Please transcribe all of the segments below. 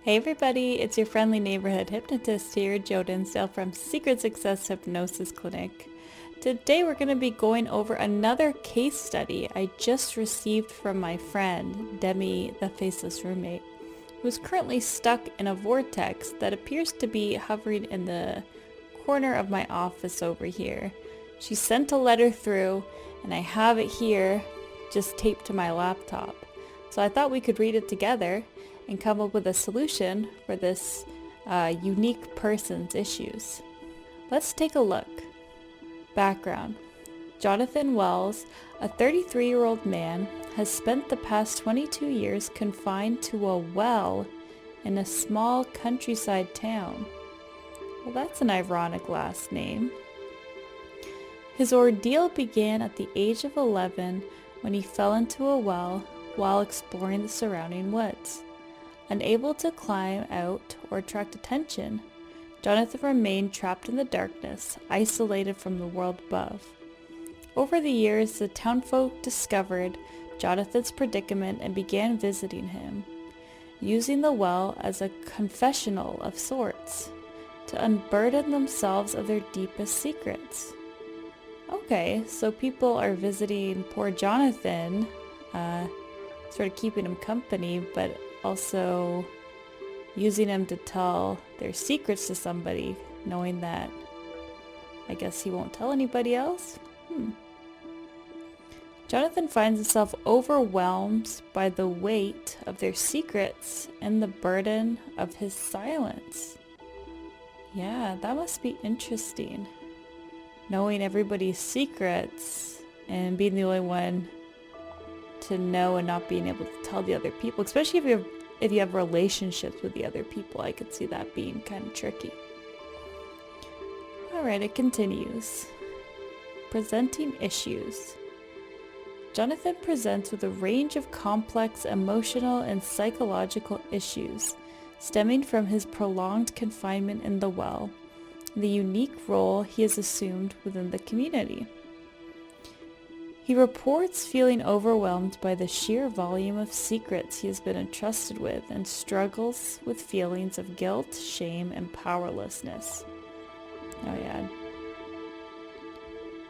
Hey everybody, it's your friendly neighborhood hypnotist here, Johanna Dinsdale from Secret Success Hypnosis Clinic. Today we're going to be going over another case study I just received from my friend, Demi, the faceless roommate, who is currently stuck in a vortex that appears to be hovering in the corner of my office over here. She sent a letter through and I have it here just taped to my laptop. So I thought we could read it together and come up with a solution for this unique person's issues. Let's take a look. Background. Jonathan Wells, a 33-year-old man, has spent the past 22 years confined to a well in a small countryside town. Well, that's an ironic last name. His ordeal began at the age of 11 when he fell into a well while exploring the surrounding woods. Unable to climb out or attract attention, Jonathan remained trapped in the darkness, isolated from the world above. Over the years, the townfolk discovered Jonathan's predicament and began visiting him, using the well as a confessional of sorts, to unburden themselves of their deepest secrets. Okay, so people are visiting poor Jonathan, sort of keeping him company, but also using him to tell their secrets to somebody, knowing that I guess he won't tell anybody else? Jonathan finds himself overwhelmed by the weight of their secrets and the burden of his silence. Yeah, that must be interesting. Knowing everybody's secrets and being the only one to know and not being able to tell the other people, especially if you have relationships with the other people. I could see that being kind of tricky. Alright, it continues. Presenting issues. Jonathan presents with a range of complex emotional and psychological issues stemming from his prolonged confinement in the well, and the unique role he has assumed within the community. He reports feeling overwhelmed by the sheer volume of secrets he has been entrusted with and struggles with feelings of guilt, shame, and powerlessness. Oh yeah.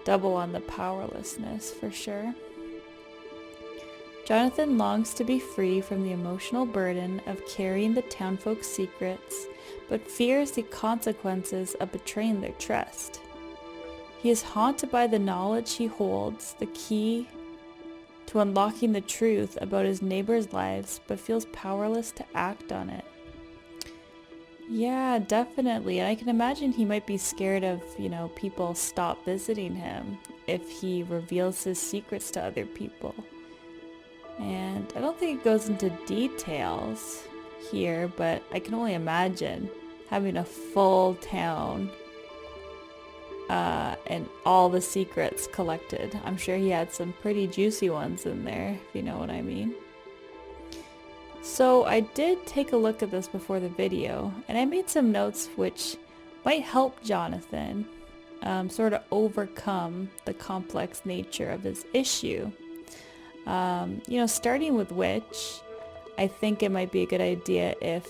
Double on the powerlessness for sure. Jonathan longs to be free from the emotional burden of carrying the townfolk's secrets, but fears the consequences of betraying their trust. He is haunted by the knowledge he holds the key to unlocking the truth about his neighbors' lives, but feels powerless to act on it. Yeah, definitely. And I can imagine he might be scared of, people stop visiting him if he reveals his secrets to other people. And I don't think it goes into details here, but I can only imagine having a full town and all the secrets collected. I'm sure he had some pretty juicy ones in there, if you know what I mean. So I did take a look at this before the video, and I made some notes which might help Jonathan sort of overcome the complex nature of his issue. Starting with which, I think it might be a good idea if,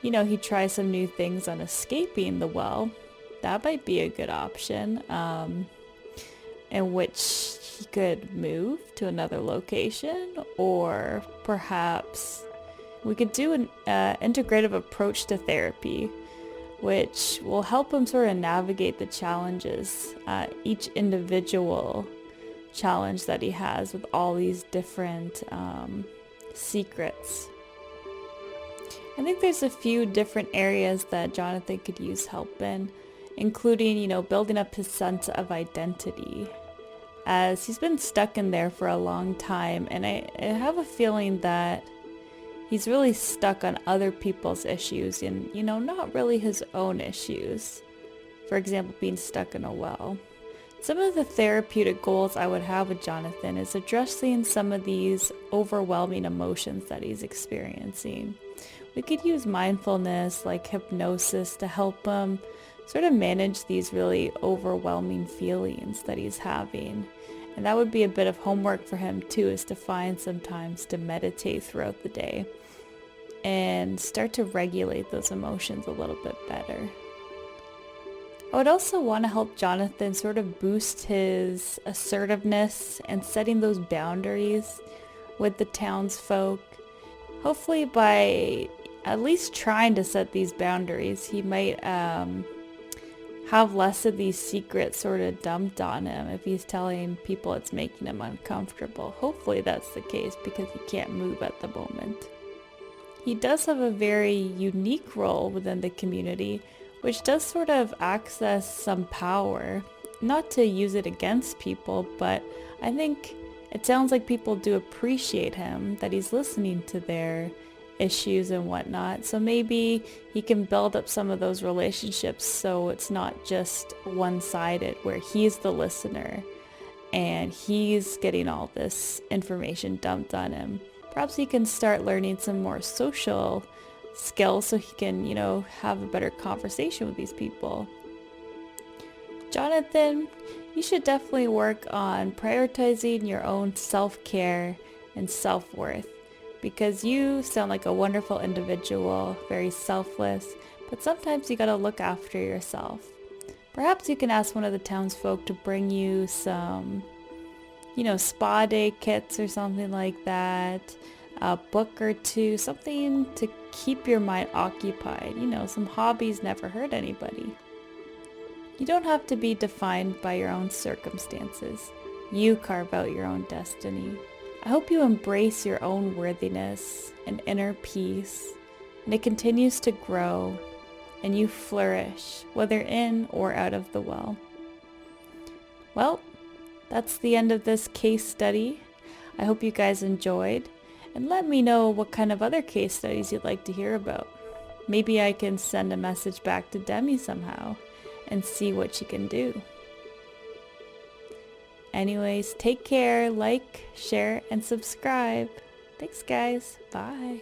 he tries some new things on escaping the well. That might be a good option, in which he could move to another location, or perhaps we could do an integrative approach to therapy, which will help him sort of navigate the challenges, each individual challenge that he has with all these different secrets. I think there's a few different areas that Jonathan could use help in, including, building up his sense of identity, as he's been stuck in there for a long time, and I have a feeling that he's really stuck on other people's issues and, not really his own issues. For example, being stuck in a well. Some of the therapeutic goals I would have with Jonathan is addressing some of these overwhelming emotions that he's experiencing. We could use mindfulness like hypnosis to help him sort of manage these really overwhelming feelings that he's having. And that would be a bit of homework for him too, is to find some times to meditate throughout the day. And and start to regulate those emotions a little bit better. I would also want to help Jonathan sort of boost his assertiveness and setting those boundaries with the townsfolk. Hopefully by at least trying to set these boundaries, he might have less of these secrets sort of dumped on him if he's telling people it's making him uncomfortable. Hopefully that's the case because he can't move at the moment. He does have a very unique role within the community, which does sort of access some power. Not to use it against people, but I think it sounds like people do appreciate him, that he's listening to their issues and whatnot. So maybe he can build up some of those relationships so it's not just one-sided where he's the listener and he's getting all this information dumped on him. Perhaps he can start learning some more social skills so he can, have a better conversation with these people. Jonathan, you should definitely work on prioritizing your own self-care and self-worth because you sound like a wonderful individual, very selfless, but sometimes you gotta look after yourself. Perhaps you can ask one of the townsfolk to bring you some, spa day kits or something like that, a book or two, something to keep your mind occupied. Some hobbies never hurt anybody. You don't have to be defined by your own circumstances. You carve out your own destiny. I hope you embrace your own worthiness and inner peace, and it continues to grow, and you flourish, whether in or out of the well. Well, that's the end of this case study. I hope you guys enjoyed, and let me know what kind of other case studies you'd like to hear about. Maybe I can send a message back to Demi somehow and see what she can do. Anyways, take care, like, share, and subscribe. Thanks guys. Bye.